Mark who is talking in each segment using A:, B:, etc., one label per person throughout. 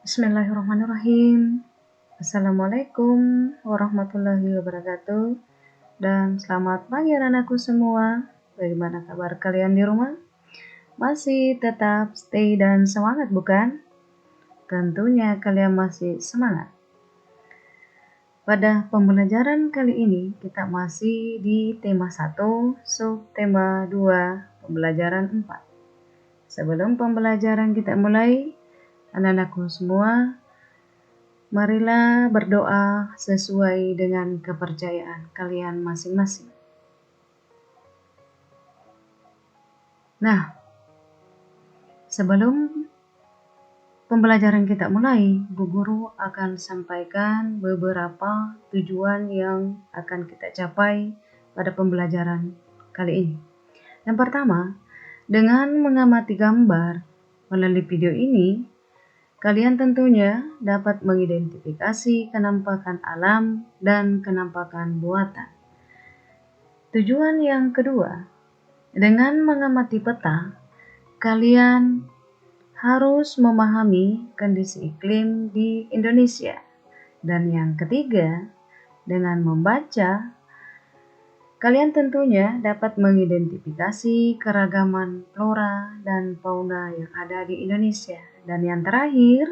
A: Bismillahirrahmanirrahim. Assalamualaikum warahmatullahi wabarakatuh. Dan selamat pagi anak-anakku semua. Bagaimana kabar kalian di rumah? Masih tetap stay dan semangat bukan? Tentunya kalian masih semangat. Pada pembelajaran kali ini kita masih di tema 1, subtema 2, pembelajaran 4. Sebelum pembelajaran kita mulai, anak-anakku semua, marilah berdoa sesuai dengan kepercayaan kalian masing-masing. Nah, sebelum pembelajaran kita mulai, Bu Guru akan sampaikan beberapa tujuan yang akan kita capai pada pembelajaran kali ini. Yang pertama, dengan mengamati gambar melalui video ini, kalian tentunya dapat mengidentifikasi kenampakan alam dan kenampakan buatan. Tujuan yang kedua, dengan mengamati peta, kalian harus memahami kondisi iklim di Indonesia. Dan yang ketiga, dengan membaca, kalian tentunya dapat mengidentifikasi keragaman flora dan fauna yang ada di Indonesia. Dan yang terakhir,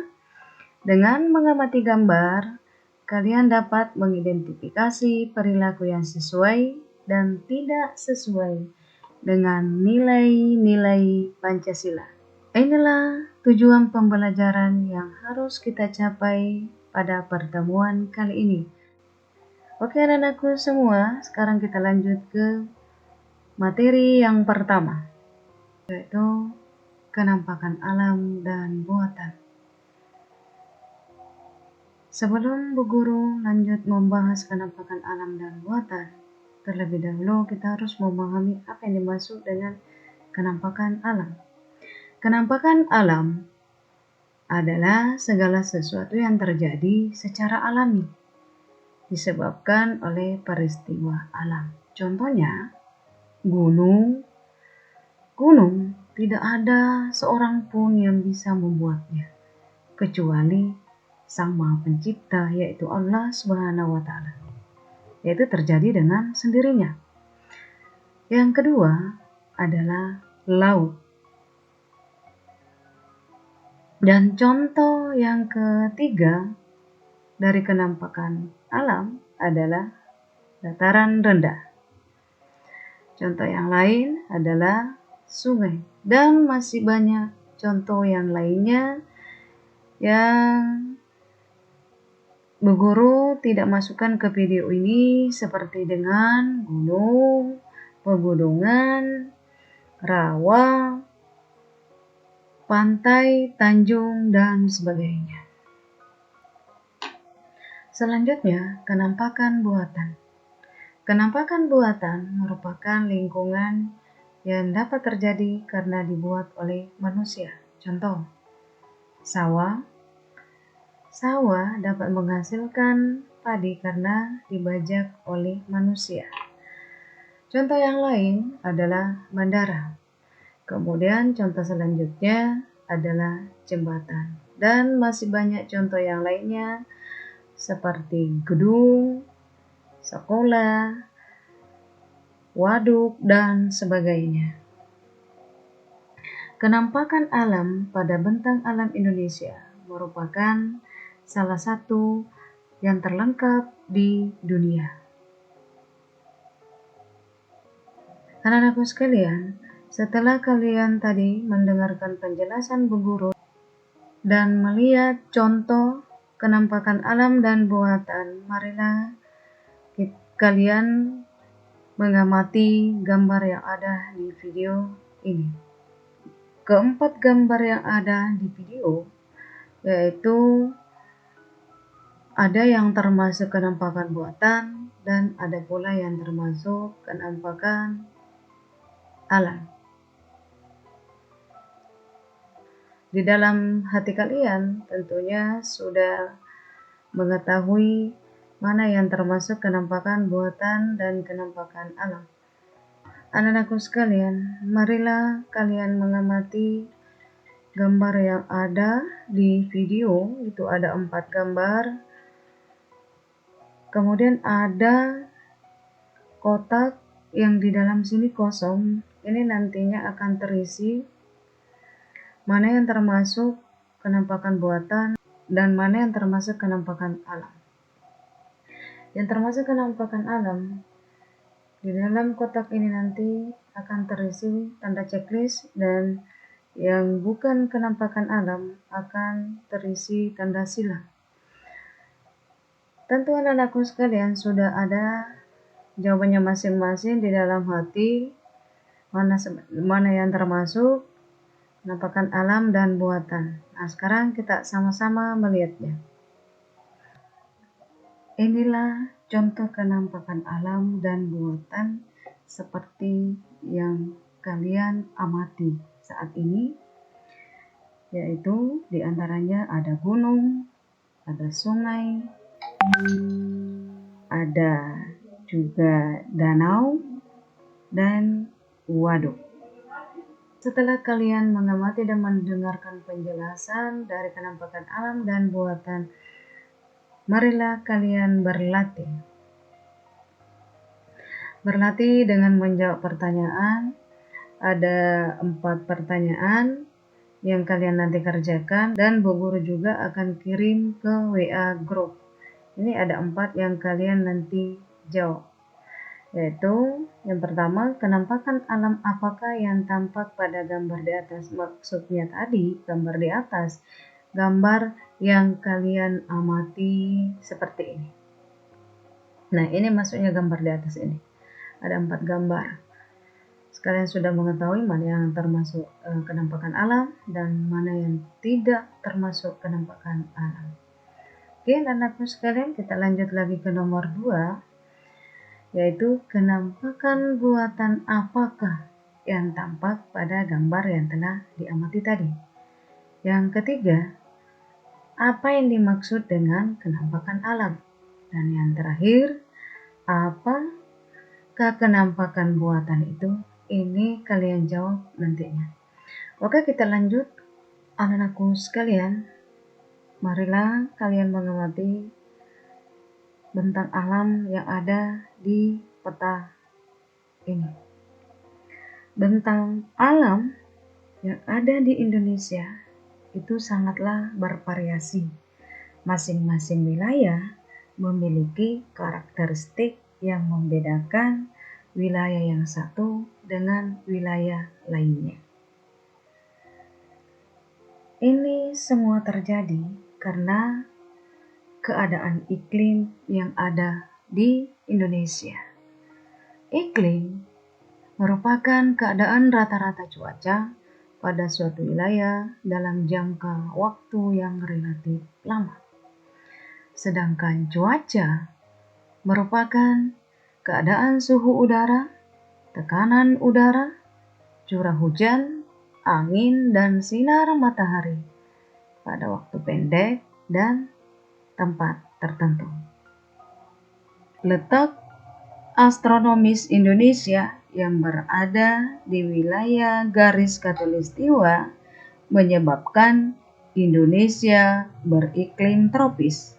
A: dengan mengamati gambar, kalian dapat mengidentifikasi perilaku yang sesuai dan tidak sesuai dengan nilai-nilai Pancasila. Inilah tujuan pembelajaran yang harus kita capai pada pertemuan kali ini. Oke anak-anakku semua, sekarang kita lanjut ke materi yang pertama, yaitu kenampakan alam dan buatan. Sebelum Bu Guru lanjut membahas kenampakan alam dan buatan, terlebih dahulu kita harus memahami apa yang dimaksud dengan kenampakan alam. Kenampakan alam adalah segala sesuatu yang terjadi secara alami, disebabkan oleh peristiwa alam. Contohnya, gunung. Gunung tidak ada seorang pun yang bisa membuatnya, kecuali Sang Maha Pencipta, yaitu Allah Subhanahu wa Ta'ala. Yaitu terjadi dengan sendirinya. Yang kedua adalah laut. Dan contoh yang ketiga dari kenampakan alam adalah dataran rendah. Contoh yang lain adalah sungai. Dan masih banyak contoh yang lainnya yang Bu Guru tidak masukkan ke video ini, seperti dengan gunung, pegunungan, rawa, pantai, tanjung, dan sebagainya. Selanjutnya, kenampakan buatan. Kenampakan buatan merupakan lingkungan yang dapat terjadi karena dibuat oleh manusia. Contoh, sawah. Sawah dapat menghasilkan padi karena dibajak oleh manusia. Contoh yang lain adalah bandara. Kemudian contoh selanjutnya adalah jembatan. Dan masih banyak contoh yang lainnya seperti gedung, sekolah, waduk, dan sebagainya. Kenampakan alam pada bentang alam Indonesia merupakan salah satu yang terlengkap di dunia. Anak-anakku sekalian, setelah kalian tadi mendengarkan penjelasan Bu Guru dan melihat contoh kenampakan alam dan buatan, marilah kalian mengamati gambar yang ada di video ini. Keempat gambar yang ada di video yaitu ada yang termasuk kenampakan buatan dan ada pula yang termasuk kenampakan alam. Di dalam hati kalian tentunya sudah mengetahui mana yang termasuk kenampakan buatan dan kenampakan alam. Anak-anakku sekalian, marilah kalian mengamati gambar yang ada di video itu ada 4 gambar. Kemudian ada kotak yang di dalam sini kosong. Ini nantinya akan terisi mana yang termasuk kenampakan buatan dan mana yang termasuk kenampakan alam. Yang termasuk kenampakan alam, di dalam kotak ini nanti akan terisi tanda checklist, dan yang bukan kenampakan alam akan terisi tanda sila. Tentu anak-anakku sekalian sudah ada jawabannya masing-masing di dalam hati, mana yang termasuk kenampakan alam dan buatan. Nah, sekarang kita sama-sama melihatnya. Inilah contoh kenampakan alam dan buatan seperti yang kalian amati saat ini, yaitu diantaranya ada gunung, ada sungai, ada juga danau, dan waduk. Setelah kalian mengamati dan mendengarkan penjelasan dari kenampakan alam dan buatan, marilah kalian berlatih. Berlatih dengan menjawab pertanyaan. Ada 4 pertanyaan yang kalian nanti kerjakan, dan Bu Guru juga akan kirim ke WA group. Ini ada 4 yang kalian nanti jawab, yaitu yang pertama, kenampakan alam apakah yang tampak pada gambar di atas? Maksudnya tadi gambar di atas, gambar yang kalian amati seperti ini. Nah, ini maksudnya gambar di atas ini. Ada 4 gambar. Kalian sudah mengetahui mana yang termasuk kenampakan alam dan mana yang tidak termasuk kenampakan alam. Oke, anakku sekalian, kita lanjut lagi ke nomor 2, yaitu kenampakan buatan apakah yang tampak pada gambar yang telah diamati tadi. Yang ketiga, apa yang dimaksud dengan kenampakan alam? Dan yang terakhir, apakah kenampakan buatan itu? Ini kalian jawab nantinya. Oke, kita lanjut. Anak-anakku sekalian, marilah kalian mengamati bentang alam yang ada di peta ini. Bentang alam yang ada di Indonesia itu sangatlah bervariasi. Masing-masing wilayah memiliki karakteristik yang membedakan wilayah yang satu dengan wilayah lainnya. Ini semua terjadi karena keadaan iklim yang ada di Indonesia. Iklim merupakan keadaan rata-rata cuaca pada suatu wilayah dalam jangka waktu yang relatif lama. Sedangkan cuaca merupakan keadaan suhu udara, tekanan udara, curah hujan, angin, dan sinar matahari pada waktu pendek dan tempat tertentu. Letak astronomis Indonesia yang berada di wilayah garis khatulistiwa menyebabkan Indonesia beriklim tropis.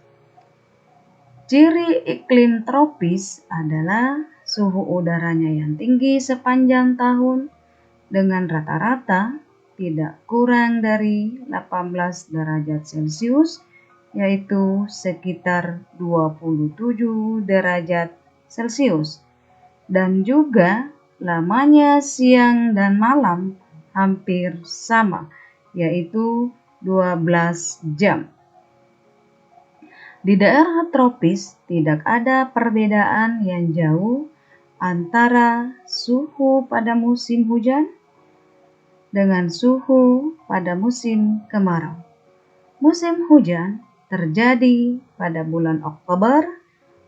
A: Ciri iklim tropis adalah suhu udaranya yang tinggi sepanjang tahun dengan rata-rata tidak kurang dari 18 derajat Celcius, yaitu sekitar 27 derajat Celcius. Dan juga lamanya siang dan malam hampir sama, yaitu 12 jam. Di daerah tropis tidak ada perbedaan yang jauh antara suhu pada musim hujan dengan suhu pada musim kemarau. Musim hujan terjadi pada bulan Oktober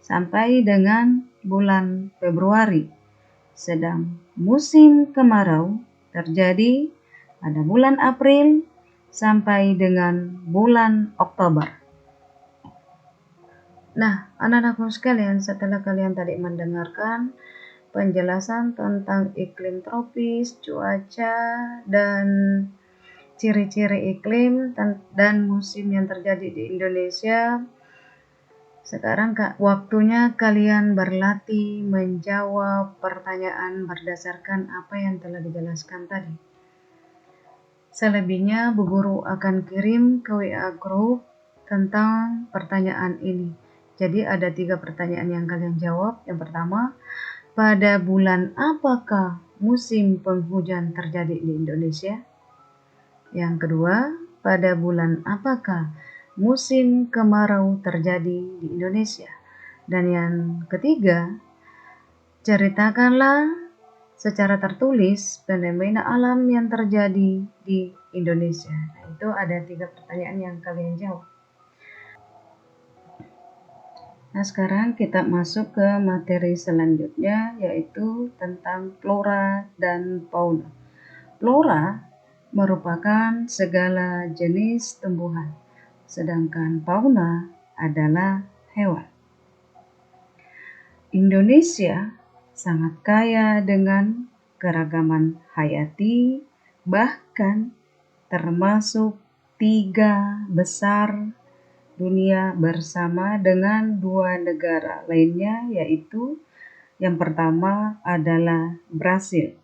A: sampai dengan bulan Februari, sedang musim kemarau terjadi pada bulan April sampai dengan bulan Oktober. Nah, anak-anakku sekalian, setelah kalian tadi mendengarkan penjelasan tentang iklim tropis, cuaca, dan ciri-ciri iklim dan musim yang terjadi di Indonesia. Sekarang waktunya kalian berlatih menjawab pertanyaan berdasarkan apa yang telah dijelaskan tadi. Selebihnya Bu Guru akan kirim ke WA Group tentang pertanyaan ini. Jadi ada 3 pertanyaan yang kalian jawab. Yang pertama, pada bulan apakah musim penghujan terjadi di Indonesia? Yang kedua, pada bulan apakah musim kemarau terjadi di Indonesia? Dan yang ketiga, ceritakanlah secara tertulis fenomena alam yang terjadi di Indonesia. Nah, itu ada 3 pertanyaan yang kalian jawab. Nah, sekarang kita masuk ke materi selanjutnya, yaitu tentang flora dan fauna. Flora merupakan segala jenis tumbuhan, sedangkan fauna adalah hewan. Indonesia sangat kaya dengan keragaman hayati, bahkan termasuk 3 besar dunia bersama dengan 2 negara lainnya, yaitu yang pertama adalah Brasil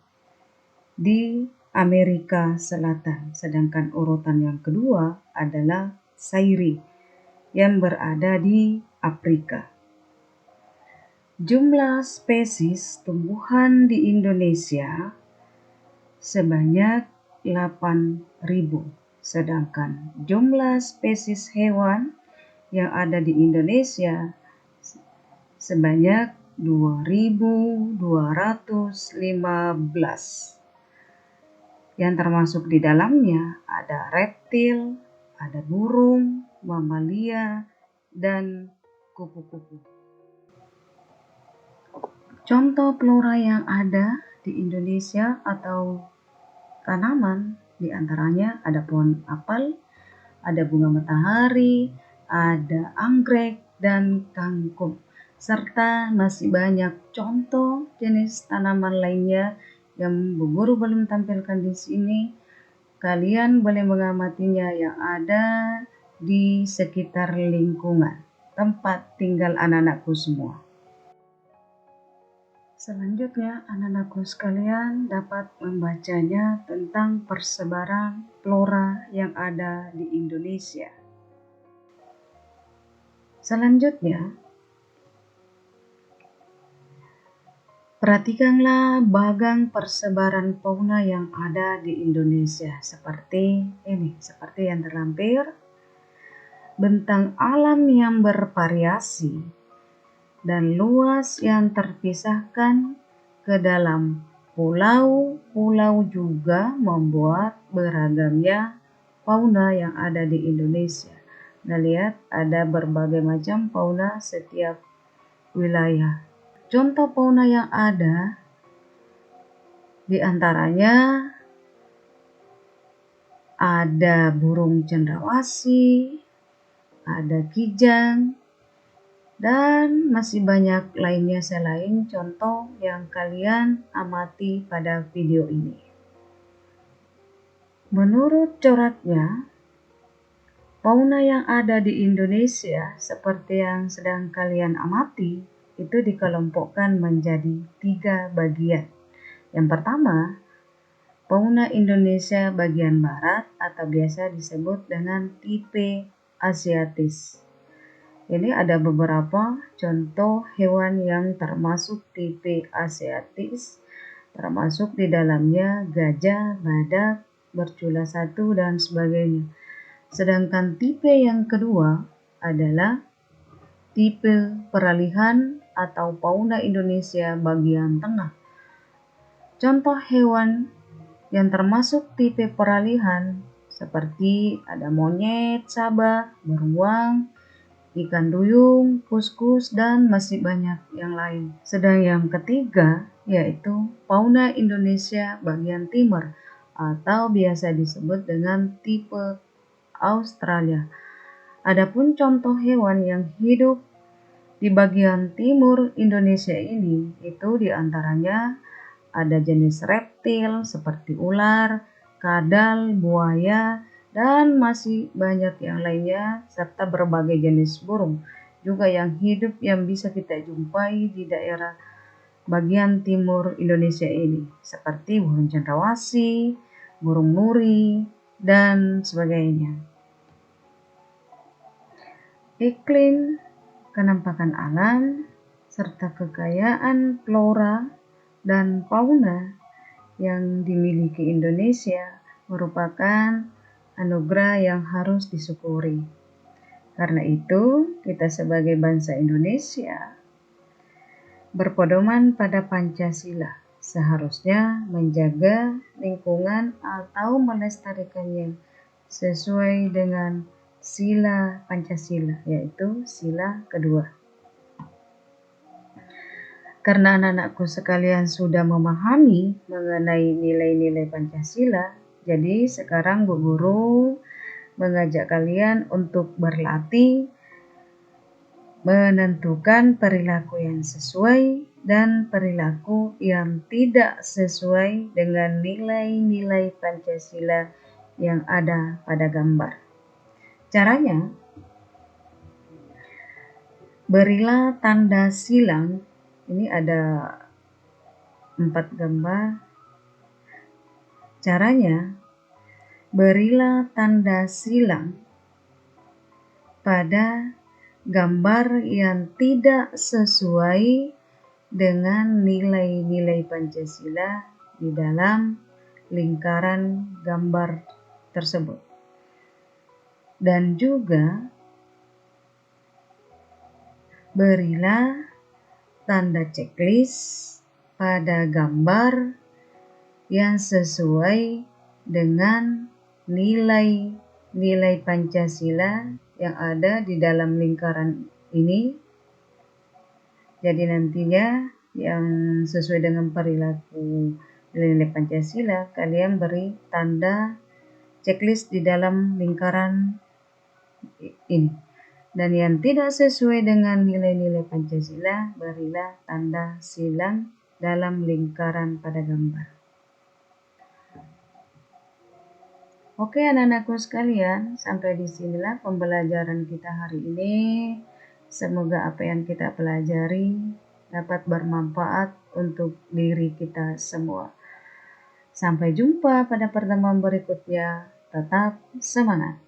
A: di Amerika Selatan, sedangkan urutan yang kedua adalah Zaire yang berada di Afrika. Jumlah spesies tumbuhan di Indonesia sebanyak 8.000, sedangkan jumlah spesies hewan yang ada di Indonesia sebanyak 2.215. Yang termasuk di dalamnya ada reptil, ada burung, mamalia, dan kupu-kupu. Contoh flora yang ada di Indonesia atau tanaman diantaranya ada pohon apel, ada bunga matahari, ada anggrek dan kangkung, serta masih banyak contoh jenis tanaman lainnya yang Bu Guru belum tampilkan di sini. Kalian boleh mengamatinya yang ada di sekitar lingkungan tempat tinggal anak-anakku semua. Selanjutnya, anak-anakku sekalian dapat membacanya tentang persebaran flora yang ada di Indonesia. Selanjutnya, perhatikanlah bagang persebaran fauna yang ada di Indonesia seperti ini, seperti yang terlampir. Bentang alam yang bervariasi dan luas yang terpisahkan ke dalam pulau-pulau juga membuat beragamnya fauna yang ada di Indonesia. Nah, lihat ada berbagai macam fauna setiap wilayah. Contoh fauna yang ada di antaranya ada burung cendrawasih, ada kijang, dan masih banyak lainnya selain contoh yang kalian amati pada video ini. Menurut coraknya, fauna yang ada di Indonesia seperti yang sedang kalian amati itu dikelompokkan menjadi 3 bagian. Yang pertama, fauna Indonesia bagian barat atau biasa disebut dengan tipe asiatis. Ini ada beberapa contoh hewan yang termasuk tipe asiatis, termasuk di dalamnya gajah, badak, bercula satu, dan sebagainya. Sedangkan tipe yang kedua adalah tipe peralihan atau fauna Indonesia bagian tengah. Contoh hewan yang termasuk tipe peralihan seperti ada monyet, sabah, beruang, ikan duyung, kuskus, dan masih banyak yang lain. Sedang yang ketiga yaitu fauna Indonesia bagian timur atau biasa disebut dengan tipe Australia. Adapun contoh hewan yang hidup di bagian timur Indonesia ini itu diantaranya ada jenis reptil seperti ular, kadal, buaya, dan masih banyak yang lainnya, serta berbagai jenis burung juga yang hidup yang bisa kita jumpai di daerah bagian timur Indonesia ini, seperti burung cendrawasih, burung nuri, dan sebagainya. Iklim, kenampakan alam, serta kekayaan flora dan fauna yang dimiliki Indonesia merupakan anugerah yang harus disyukuri. Karena itu, kita sebagai bangsa Indonesia berpedoman pada Pancasila seharusnya menjaga lingkungan atau melestarikannya sesuai dengan sila Pancasila, yaitu sila kedua. Karena anak-anakku sekalian sudah memahami mengenai nilai-nilai Pancasila, jadi sekarang Bu Guru mengajak kalian untuk berlatih menentukan perilaku yang sesuai dan perilaku yang tidak sesuai dengan nilai-nilai Pancasila yang ada pada gambar. Caranya, berilah tanda silang. Ini ada 4 gambar. Caranya, berilah tanda silang pada gambar yang tidak sesuai dengan nilai-nilai Pancasila di dalam lingkaran gambar tersebut. Dan juga berilah tanda checklist pada gambar yang sesuai dengan nilai-nilai Pancasila yang ada di dalam lingkaran ini. Jadi nantinya yang sesuai dengan perilaku nilai-nilai Pancasila, kalian beri tanda checklist di dalam lingkaran ini. Dan yang tidak sesuai dengan nilai-nilai Pancasila, berilah tanda silang dalam lingkaran pada gambar. Oke anak-anakku sekalian, sampai di sinilah pembelajaran kita hari ini. Semoga apa yang kita pelajari dapat bermanfaat untuk diri kita semua. Sampai jumpa pada pertemuan berikutnya. Tetap semangat!